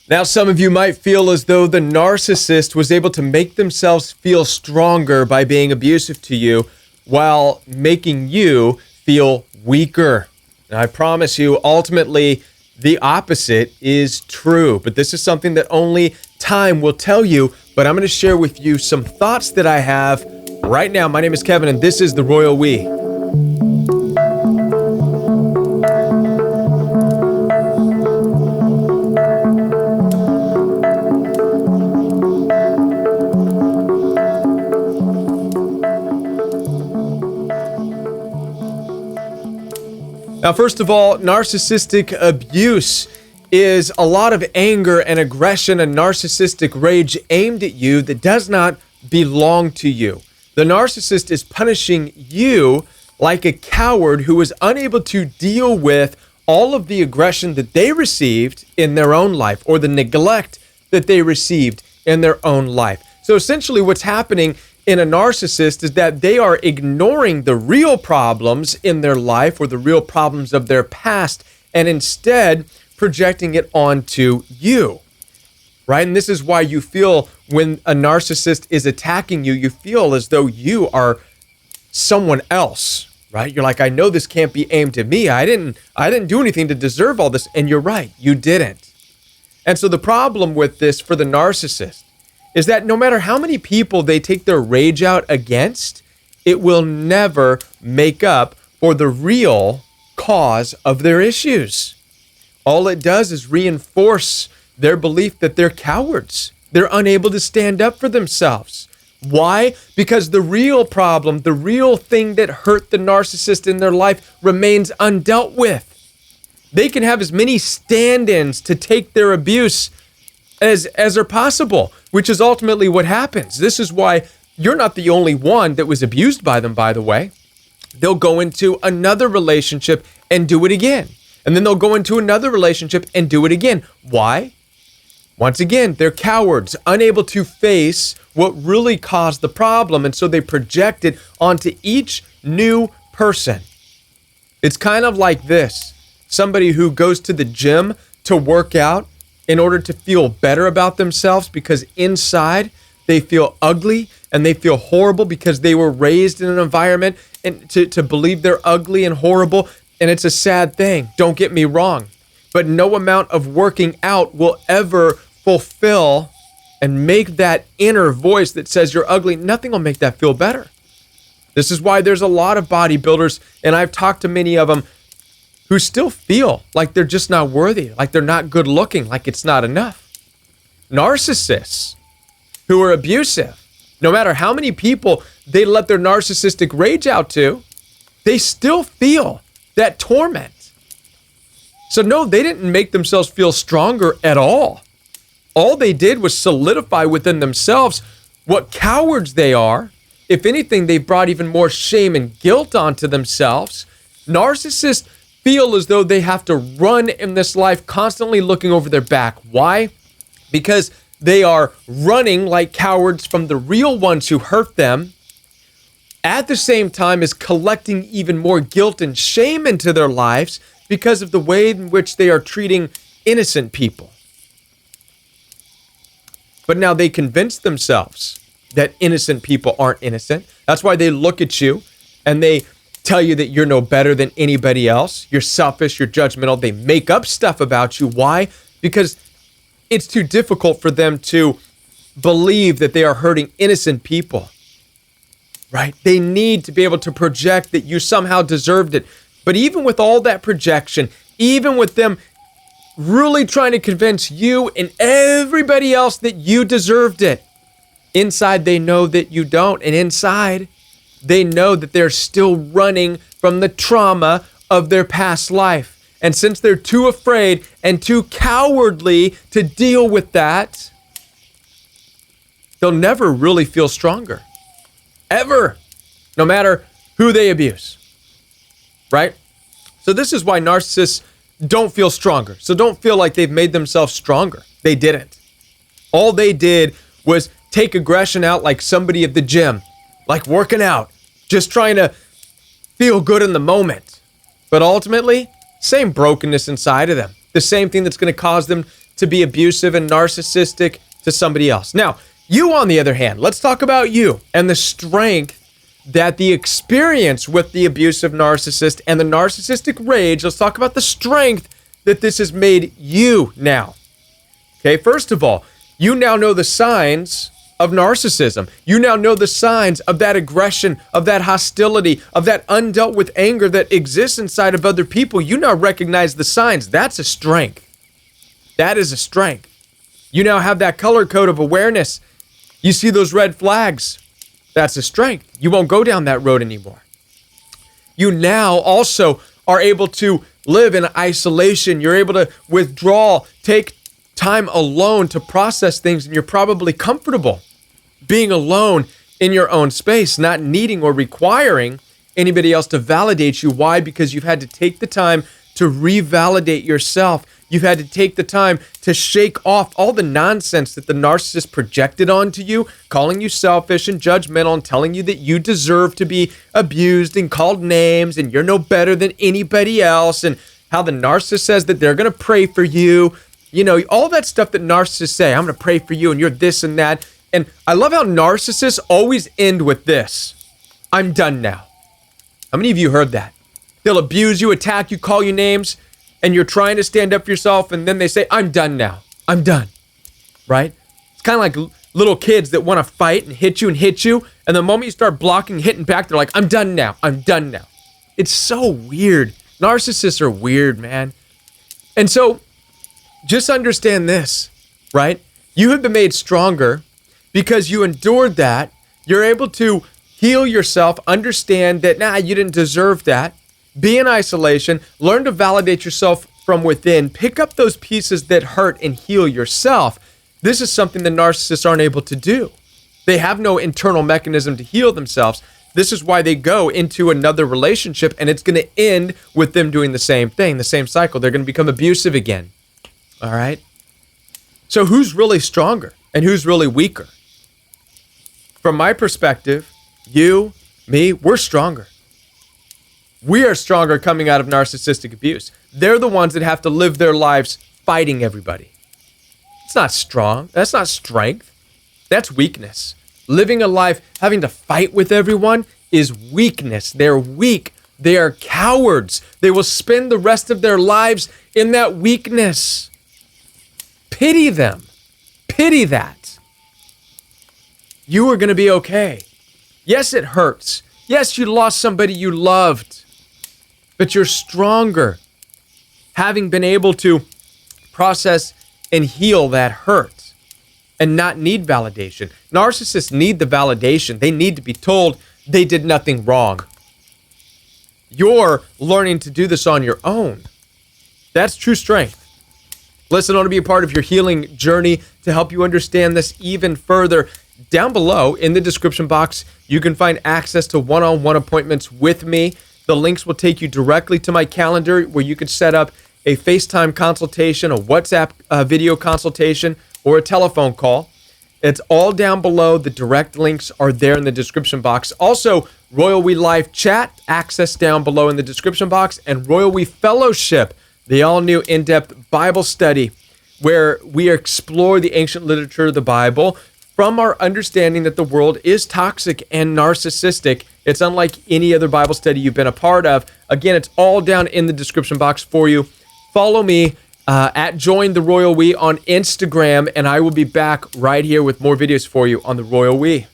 Now, some of you might feel as though the narcissist was able to make themselves feel stronger by being abusive to you while making you feel weaker. And I promise you, ultimately, the opposite is true. But this is something that only time will tell you. But I'm going to share with you some thoughts that I have right now. My name is Kevin, and this is The Royal We. Now, first of all, narcissistic abuse is a lot of anger and aggression and narcissistic rage aimed at you that does not belong to you. The narcissist is punishing you like a coward who is unable to deal with all of the aggression that they received in their own life or the neglect that they received in their own life. So essentially what's happening in a narcissist is that they are ignoring the real problems in their life or the real problems of their past and instead projecting it onto you, right? And this is why you feel when a narcissist is attacking you, you feel as though you are someone else, right? You're like, I know this can't be aimed at me. I didn't do anything to deserve all this. And you're right, you didn't. And so the problem with this for the narcissist is that no matter how many people they take their rage out against, it will never make up for the real cause of their issues. All it does is reinforce their belief that they're cowards. They're unable to stand up for themselves. Why? Because the real problem, the real thing that hurt the narcissist in their life remains undealt with. They can have as many stand-ins to take their abuse as are possible, which is ultimately what happens. This is why you're not the only one that was abused by them, by the way. They'll go into another relationship and do it again. And then they'll go into another relationship and do it again. Why? Once again, they're cowards, unable to face what really caused the problem. And so they project it onto each new person. It's kind of like this. Somebody who goes to the gym to work out in order to feel better about themselves because inside they feel ugly and they feel horrible because they were raised in an environment and to believe they're ugly and horrible. And it's a sad thing, don't get me wrong. But no amount of working out will ever fulfill and make that inner voice that says you're ugly. Nothing will make that feel better. This is why there's a lot of bodybuilders, and I've talked to many of them, who still feel like they're just not worthy, like they're not good looking, like it's not enough. Narcissists who are abusive, no matter how many people they let their narcissistic rage out to, they still feel that torment. So no, they didn't make themselves feel stronger at all. All they did was solidify within themselves what cowards they are. If anything, they've brought even more shame and guilt onto themselves. Narcissists feel as though they have to run in this life constantly looking over their back. Why? Because they are running like cowards from the real ones who hurt them, at the same time as collecting even more guilt and shame into their lives because of the way in which they are treating innocent people. But now they convince themselves that innocent people aren't innocent. That's why they look at you and they tell you that you're no better than anybody else. You're selfish, you're judgmental. They make up stuff about you. Why? Because it's too difficult for them to believe that they are hurting innocent people, right? They need to be able to project that you somehow deserved it. But even with all that projection, even with them really trying to convince you and everybody else that you deserved it, inside they know that you don't. And inside they know that they're still running from the trauma of their past life. And since they're too afraid and too cowardly to deal with that, they'll never really feel stronger. Ever. No matter who they abuse. Right? So this is why narcissists don't feel stronger. So don't feel like they've made themselves stronger. They didn't. All they did was take aggression out like somebody at the gym, like working out, just trying to feel good in the moment. But ultimately, same brokenness inside of them. The same thing that's going to cause them to be abusive and narcissistic to somebody else. Now, you on the other hand, let's talk about you and the strength that the experience with the abusive narcissist and the narcissistic rage, let's talk about the strength that this has made you now. Okay, first of all, you now know the signs of narcissism. You now know the signs of that aggression, of that hostility, of that undealt with anger that exists inside of other people. You now recognize the signs. That's a strength. That is a strength. You now have that color code of awareness. You see those red flags. That's a strength. You won't go down that road anymore. You now also are able to live in isolation. You're able to withdraw, take time alone to process things, and you're probably comfortable being alone in your own space, not needing or requiring anybody else to validate you. Why? Because you've had to take the time to revalidate yourself. You've had to take the time to shake off all the nonsense that the narcissist projected onto you, calling you selfish and judgmental and telling you that you deserve to be abused and called names and you're no better than anybody else, and how the narcissist says that they're going to pray for you. You know, all that stuff that narcissists say, I'm going to pray for you and you're this and that. And I love how narcissists always end with this: I'm done now. How many of you heard that? They'll abuse you, attack you, call you names, and you're trying to stand up for yourself, and then they say, I'm done now. I'm done. Right? It's kind of like little kids that want to fight and hit you, and the moment you start blocking, hitting back, they're like, I'm done now. I'm done now. It's so weird. Narcissists are weird, man. And so just understand this, right? You have been made stronger because you endured that. You're able to heal yourself, understand that, you didn't deserve that. Be in isolation, learn to validate yourself from within, pick up those pieces that hurt and heal yourself. This is something that narcissists aren't able to do. They have no internal mechanism to heal themselves. This is why they go into another relationship, and it's going to end with them doing the same thing, the same cycle. They're going to become abusive again. All right? So who's really stronger and who's really weaker? From my perspective, you, me, we're stronger. We are stronger coming out of narcissistic abuse. They're the ones that have to live their lives fighting everybody. It's not strong. That's not strength. That's weakness. Living a life having to fight with everyone is weakness. They're weak. They are cowards. They will spend the rest of their lives in that weakness. Pity them. Pity that. You are going to be okay. Yes, it hurts. Yes, you lost somebody you loved. But you're stronger, having been able to process and heal that hurt and not need validation. Narcissists need the validation. They need to be told they did nothing wrong. You're learning to do this on your own. That's true strength. Listen, I want to be a part of your healing journey to help you understand this even further. Down below in the description box, you can find access to one-on-one appointments with me. The links will take you directly to my calendar where you could set up a FaceTime consultation, a WhatsApp video consultation, or a telephone call. It's all down below. The direct links are there in the description box. Also, Royal We Live Chat, access down below in the description box, and Royal We Fellowship, the all-new in-depth Bible study where we explore the ancient literature of the Bible from our understanding that the world is toxic and narcissistic. It's unlike any other Bible study you've been a part of. Again, it's all down in the description box for you. Follow me at Join the Royal We on Instagram, and I will be back right here with more videos for you on the Royal We.